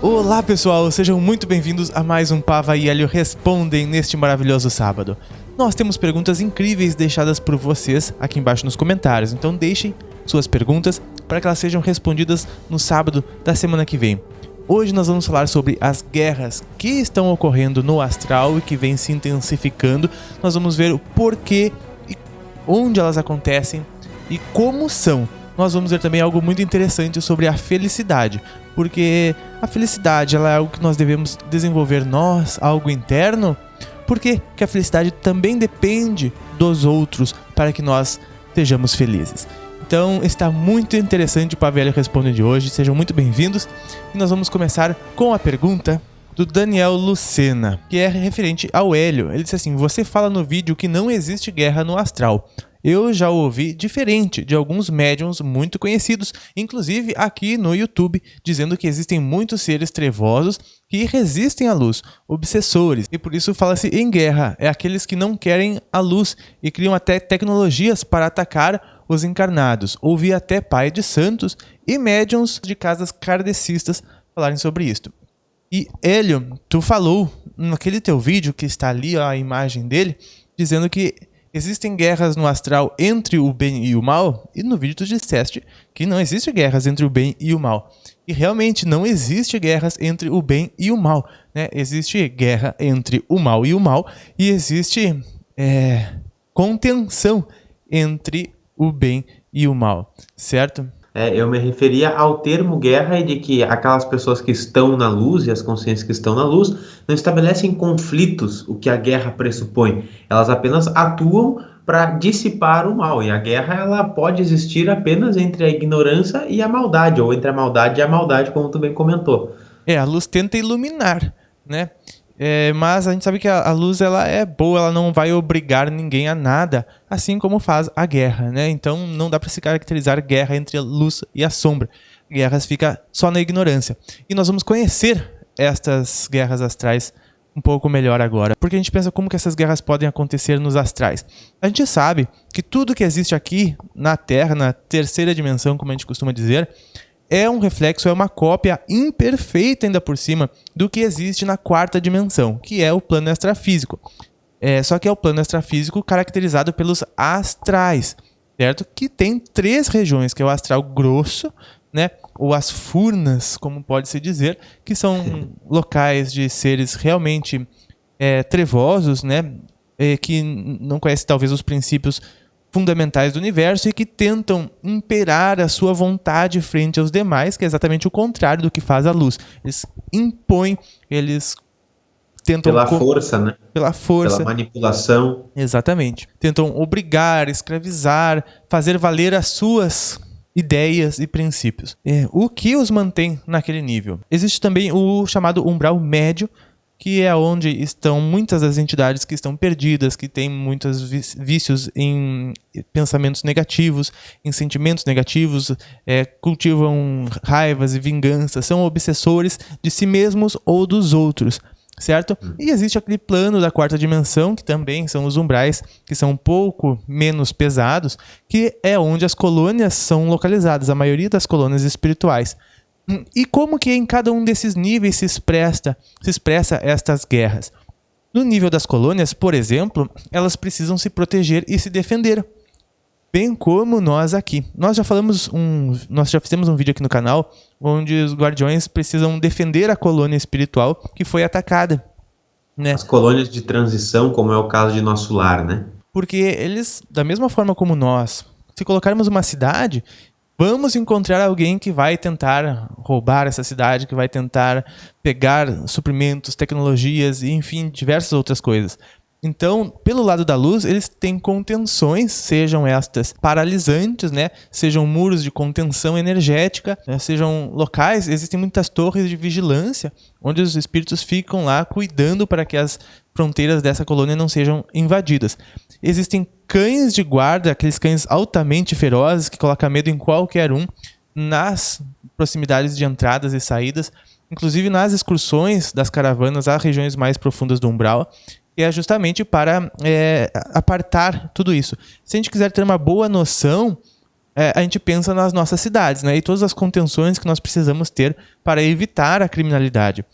Olá pessoal, sejam muito bem-vindos a mais um Pava e Hélio Respondem neste maravilhoso sábado. Nós temos perguntas incríveis deixadas por vocês aqui embaixo nos comentários, então deixem suas perguntas para que elas sejam respondidas no sábado da semana que vem. Hoje nós vamos falar sobre as guerras que estão ocorrendo no astral e que vêm se intensificando. Nós vamos ver o porquê e onde elas acontecem e como são. Nós vamos ver também algo muito interessante sobre a felicidade, porque a felicidade ela é algo que nós devemos desenvolver nós, algo interno, porque a felicidade também depende dos outros para que nós sejamos felizes. Então está muito interessante o Pava e Hélio Responde de hoje, sejam muito bem-vindos e nós vamos começar com a pergunta do Daniel Lucena, que é referente ao Hélio. Ele disse assim: você fala no vídeo que não existe guerra no astral. Eu já ouvi diferente de alguns médiums muito conhecidos, inclusive aqui no YouTube, dizendo que existem muitos seres trevosos que resistem à luz, obsessores, e por isso fala-se em guerra. É aqueles que não querem a luz e criam até tecnologias para atacar os encarnados. Ouvi até pai de santos e médiums de casas kardecistas falarem sobre isto. E Hélio, tu falou naquele teu vídeo que está ali, ó, a imagem dele, dizendo que existem guerras no astral entre o bem e o mal, e no vídeo tu disseste que não existe guerras entre o bem e o mal. E realmente não existe guerras entre o bem e o mal, né? Existe guerra entre o mal e o mal, e existe contenção entre o bem e o mal, certo? Eu me referia ao termo guerra e de que aquelas pessoas que estão na luz e as consciências que estão na luz não estabelecem conflitos, o que a guerra pressupõe. Elas apenas atuam para dissipar o mal. E a guerra ela pode existir apenas entre a ignorância e a maldade, ou entre a maldade e a maldade, como tu bem comentou. A luz tenta iluminar, né? Mas a gente sabe que a luz ela é boa, ela não vai obrigar ninguém a nada, assim como faz a guerra, né? Então não dá para se caracterizar guerra entre a luz e a sombra. Guerras fica só na ignorância. E nós vamos conhecer estas guerras astrais um pouco melhor agora, porque a gente pensa como que essas guerras podem acontecer nos astrais. A gente sabe que tudo que existe aqui na Terra, na terceira dimensão, como a gente costuma dizer, é um reflexo, é uma cópia imperfeita ainda por cima do que existe na quarta dimensão, que é o plano extrafísico. Só que é o plano extrafísico caracterizado pelos astrais, certo? Que tem 3 regiões, que é o astral grosso, né? Ou as furnas, como pode-se dizer, que são locais de seres realmente trevosos, né? Que não conhecem talvez os princípios fundamentais do universo e que tentam imperar a sua vontade frente aos demais, que é exatamente o contrário do que faz a luz. Eles impõem, eles tentam... Pela força, né? Pela força. Pela manipulação. Exatamente. Tentam obrigar, escravizar, fazer valer as suas ideias e princípios. O que os mantém naquele nível? Existe também o chamado umbral médio, que é onde estão muitas das entidades que estão perdidas, que têm muitos vícios em pensamentos negativos, em sentimentos negativos, cultivam raivas e vinganças, são obsessores de si mesmos ou dos outros, certo? E existe aquele plano da quarta dimensão, que também são os umbrais, que são um pouco menos pesados, que é onde as colônias são localizadas, a maioria das colônias espirituais. E como que em cada um desses níveis se expressa estas guerras? No nível das colônias, por exemplo, elas precisam se proteger e se defender. Bem como nós aqui. Nós já fizemos um vídeo aqui no canal onde os guardiões precisam defender a colônia espiritual que foi atacada, né? As colônias de transição, como é o caso de nosso lar, né? Porque eles, da mesma forma como nós, se colocarmos uma cidade, vamos encontrar alguém que vai tentar roubar essa cidade, que vai tentar pegar suprimentos, tecnologias e, enfim, diversas outras coisas. Então, pelo lado da luz, eles têm contenções, sejam estas paralisantes, né? Sejam muros de contenção energética, né? Sejam locais, existem muitas torres de vigilância, onde os espíritos ficam lá cuidando para que as fronteiras dessa colônia não sejam invadidas. Existem cães de guarda, aqueles cães altamente ferozes que colocam medo em qualquer um, nas proximidades de entradas e saídas, inclusive nas excursões das caravanas a regiões mais profundas do umbral, que é justamente para apartar tudo isso. Se a gente quiser ter uma boa noção a gente pensa nas nossas cidades, né? E todas as contenções que nós precisamos ter para evitar a criminalidade.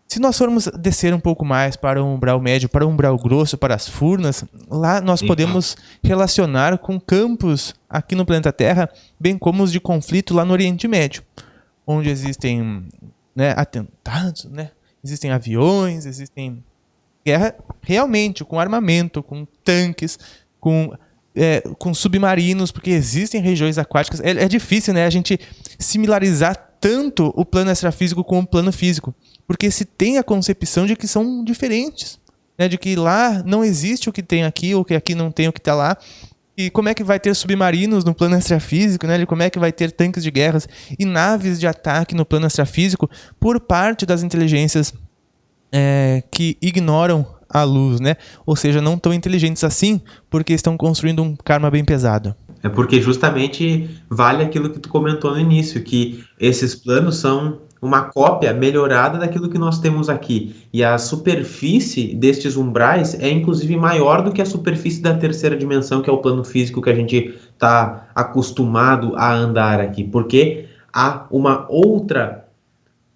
Se nós formos descer um pouco mais para o umbral médio, para o umbral grosso, para as Furnas, lá nós podemos relacionar com campos aqui no planeta Terra, bem como os de conflito lá no Oriente Médio, onde existem, né, atentados, né? Existem aviões, existem guerra realmente com armamento, com tanques, com submarinos, porque existem regiões aquáticas. É difícil, né, a gente similarizar tanto o plano extrafísico com o plano físico, porque se tem a concepção de que são diferentes, né, de que lá não existe o que tem aqui, ou que aqui não tem o que está lá. E como é que vai ter submarinos no plano extrafísico, né? Como é que vai ter tanques de guerras e naves de ataque no plano extrafísico por parte das inteligências que ignoram a luz, né? Ou seja, não tão inteligentes assim, porque estão construindo um karma bem pesado. É porque justamente vale aquilo que tu comentou no início, que esses planos são uma cópia melhorada daquilo que nós temos aqui. E a superfície destes umbrais é inclusive maior do que a superfície da terceira dimensão, que é o plano físico que a gente está acostumado a andar aqui. Porque há uma outra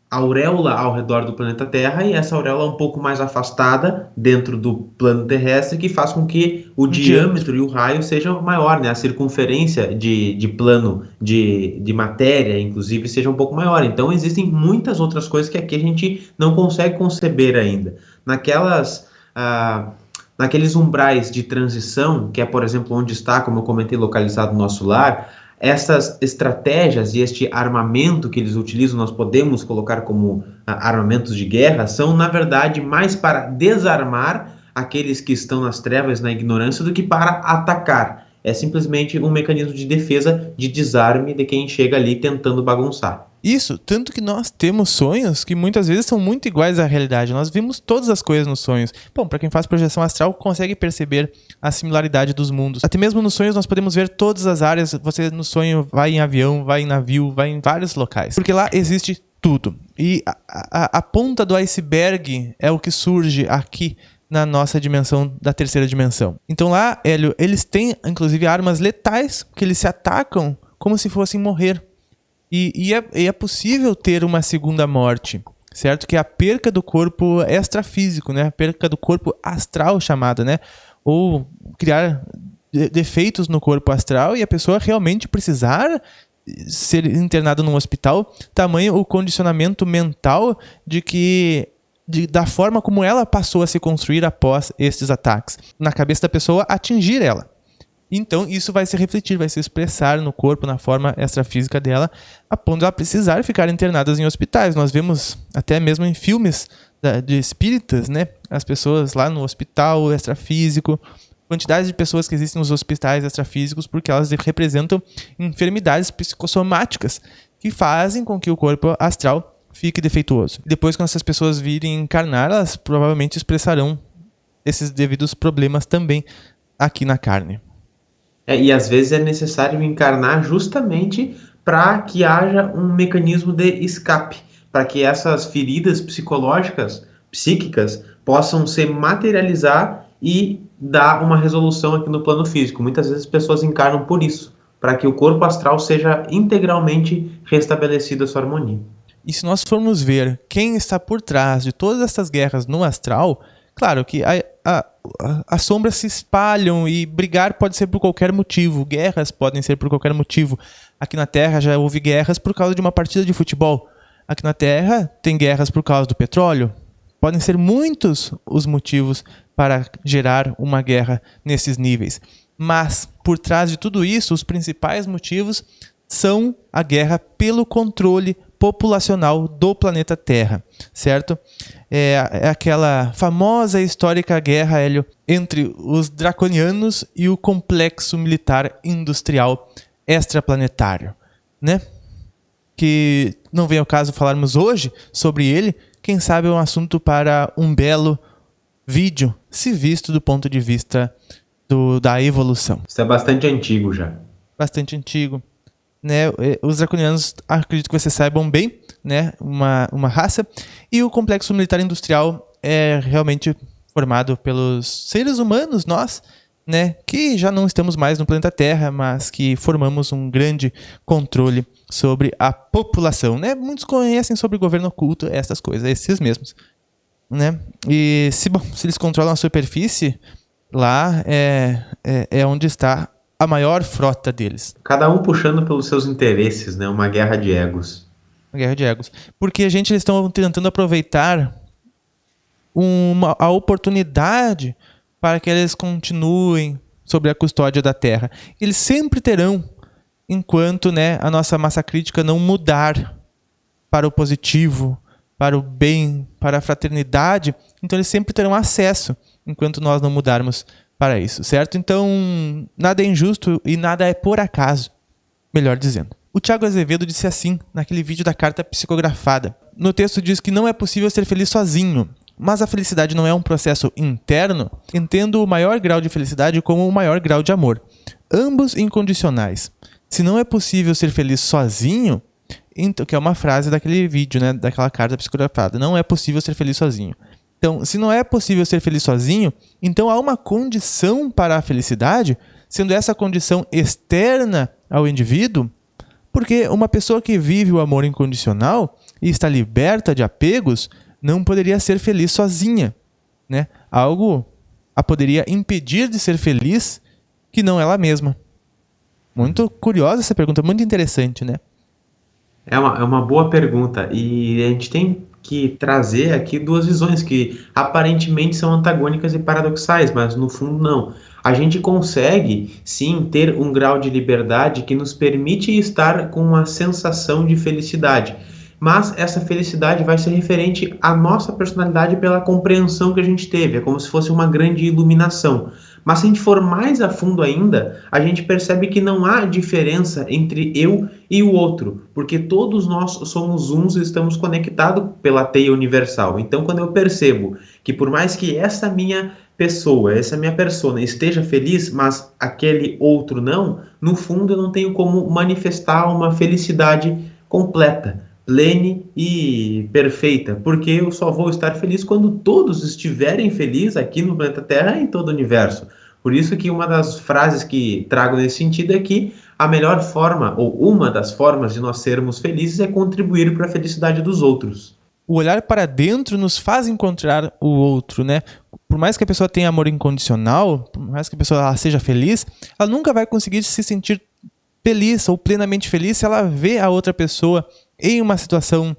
auréola ao redor do planeta Terra, e essa auréola é um pouco mais afastada dentro do plano terrestre, que faz com que o diâmetro e o raio sejam maior, né? A circunferência de plano de matéria, inclusive, seja um pouco maior. Então existem muitas outras coisas que aqui a gente não consegue conceber ainda. Naqueles umbrais de transição, que é, por exemplo, onde está, como eu comentei, localizado o nosso lar, essas estratégias e este armamento que eles utilizam, nós podemos colocar como armamentos de guerra, são, na verdade, mais para desarmar aqueles que estão nas trevas, na ignorância, do que para atacar. É simplesmente um mecanismo de defesa, de desarme de quem chega ali tentando bagunçar. Isso, tanto que nós temos sonhos que muitas vezes são muito iguais à realidade. Nós vimos todas as coisas nos sonhos. Bom, para quem faz projeção astral, consegue perceber a similaridade dos mundos. Até mesmo nos sonhos nós podemos ver todas as áreas. Você no sonho vai em avião, vai em navio, vai em vários locais. Porque lá existe tudo. E a ponta do iceberg é o que surge aqui na nossa dimensão, da terceira dimensão. Então lá, Hélio, eles têm inclusive armas letais, que eles se atacam como se fossem morrer. E é possível ter uma segunda morte, certo? Que é a perca do corpo extrafísico, né? A perca do corpo astral chamada, né? Ou criar defeitos no corpo astral e a pessoa realmente precisar ser internada num hospital, tamanho o condicionamento mental da forma como ela passou a se construir após estes ataques. Na cabeça da pessoa, atingir ela. Então, isso vai se refletir, vai se expressar no corpo, na forma extrafísica dela, a ponto de ela precisar ficar internadas em hospitais. Nós vemos até mesmo em filmes de espíritas, né? As pessoas lá no hospital extrafísico, quantidade de pessoas que existem nos hospitais extrafísicos, porque elas representam enfermidades psicossomáticas que fazem com que o corpo astral fique defeituoso. Depois, quando essas pessoas virem encarnar, elas provavelmente expressarão esses devidos problemas também aqui na carne. E às vezes é necessário encarnar justamente para que haja um mecanismo de escape, para que essas feridas psíquicas, possam se materializar e dar uma resolução aqui no plano físico. Muitas vezes as pessoas encarnam por isso, para que o corpo astral seja integralmente restabelecido a sua harmonia. E se nós formos ver quem está por trás de todas essas guerras no astral, claro que as sombras se espalham e brigar pode ser por qualquer motivo. Guerras podem ser por qualquer motivo. Aqui na Terra já houve guerras por causa de uma partida de futebol. Aqui na Terra tem guerras por causa do petróleo. Podem ser muitos os motivos para gerar uma guerra nesses níveis. Mas, por trás de tudo isso, os principais motivos são a guerra pelo controle populacional do planeta Terra, certo? É aquela famosa e histórica guerra, Hélio, entre os draconianos e o complexo militar industrial extraplanetário, né? Que não vem ao caso falarmos hoje sobre ele, quem sabe é um assunto para um belo vídeo, se visto do ponto de vista da evolução. Isso é bastante antigo já. Bastante antigo. Né, os draconianos, acredito que vocês saibam bem, né, uma raça, e o complexo militar industrial é realmente formado pelos seres humanos, nós, né, que já não estamos mais no planeta Terra, mas que formamos um grande controle sobre a população, né? Muitos conhecem sobre governo oculto, essas coisas, esses mesmos, né? E se eles controlam a superfície, lá é onde está a maior frota deles. Cada um puxando pelos seus interesses, né? Uma guerra de egos. Uma guerra de egos. Porque eles estão tentando aproveitar a oportunidade para que eles continuem sobre a custódia da Terra. Eles sempre terão, enquanto, né, a nossa massa crítica não mudar para o positivo, para o bem, para a fraternidade, então eles sempre terão acesso, enquanto nós não mudarmos para isso, certo? Então, nada é injusto e nada é por acaso, melhor dizendo. O Thiago Azevedo disse assim, naquele vídeo da carta psicografada. No texto diz que não é possível ser feliz sozinho, mas a felicidade não é um processo interno. Entendo o maior grau de felicidade como o maior grau de amor, ambos incondicionais. Se não é possível ser feliz sozinho, então, que é uma frase daquele vídeo, né, daquela carta psicografada, não é possível ser feliz sozinho. Então, se não é possível ser feliz sozinho, então há uma condição para a felicidade, sendo essa condição externa ao indivíduo, porque uma pessoa que vive o amor incondicional e está liberta de apegos não poderia ser feliz sozinha, né? Algo a poderia impedir de ser feliz que não ela mesma. Muito curiosa essa pergunta, muito interessante, né? É uma boa pergunta, e a gente tem que trazer aqui duas visões que aparentemente são antagônicas e paradoxais, mas no fundo não. A gente consegue sim ter um grau de liberdade que nos permite estar com uma sensação de felicidade, mas essa felicidade vai ser referente à nossa personalidade pela compreensão que a gente teve, é como se fosse uma grande iluminação. Mas se a gente for mais a fundo ainda, a gente percebe que não há diferença entre eu e o outro, porque todos nós somos uns e estamos conectados pela teia universal. Então, quando eu percebo que por mais que essa minha pessoa, essa minha persona esteja feliz, mas aquele outro não, no fundo eu não tenho como manifestar uma felicidade completa, plene e perfeita, porque eu só vou estar feliz quando todos estiverem felizes aqui no planeta Terra e em todo o universo. Por isso que uma das frases que trago nesse sentido é que a melhor forma, ou uma das formas de nós sermos felizes é contribuir para a felicidade dos outros. O olhar para dentro nos faz encontrar o outro, né? Por mais que a pessoa tenha amor incondicional, por mais que a pessoa seja feliz, ela nunca vai conseguir se sentir feliz ou plenamente feliz se ela vê a outra pessoa em uma situação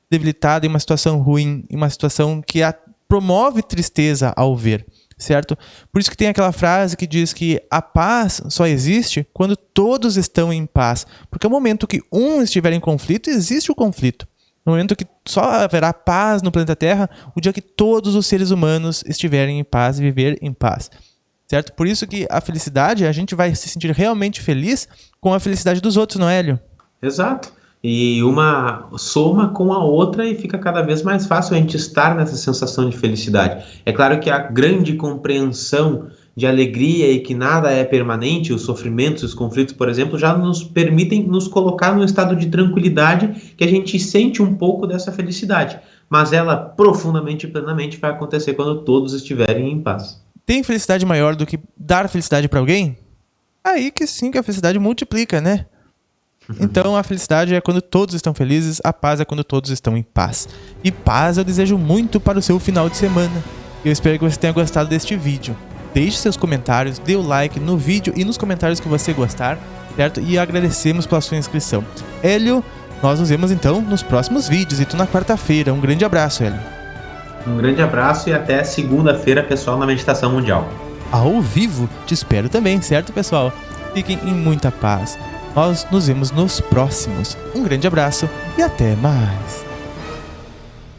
debilitada, em uma situação ruim, em uma situação que a promove tristeza ao ver, certo? Por isso que tem aquela frase que diz que a paz só existe quando todos estão em paz, porque no momento que um estiver em conflito, existe o conflito. No momento que só haverá paz no planeta Terra, o dia que todos os seres humanos estiverem em paz e viver em paz, certo? Por isso que a felicidade, a gente vai se sentir realmente feliz com a felicidade dos outros, não é, Hélio? Exato. E uma soma com a outra e fica cada vez mais fácil a gente estar nessa sensação de felicidade. É claro que a grande compreensão de alegria e que nada é permanente, os sofrimentos, os conflitos, por exemplo, já nos permitem nos colocar num estado de tranquilidade que a gente sente um pouco dessa felicidade. Mas ela profundamente e plenamente vai acontecer quando todos estiverem em paz. Tem felicidade maior do que dar felicidade para alguém? Aí que sim que a felicidade multiplica, né? Então a felicidade é quando todos estão felizes, a paz é quando todos estão em paz. E paz eu desejo muito para o seu final de semana. Eu espero que você tenha gostado deste vídeo. Deixe seus comentários, dê o like no vídeo e nos comentários que você gostar, certo? E agradecemos pela sua inscrição. Hélio, nós nos vemos então nos próximos vídeos e tu na quarta-feira. Um grande abraço, Hélio. Um grande abraço e até segunda-feira, pessoal, na Meditação Mundial. Ao vivo, te espero também, certo, pessoal? Fiquem em muita paz. Nós nos vemos nos próximos. Um grande abraço e até mais.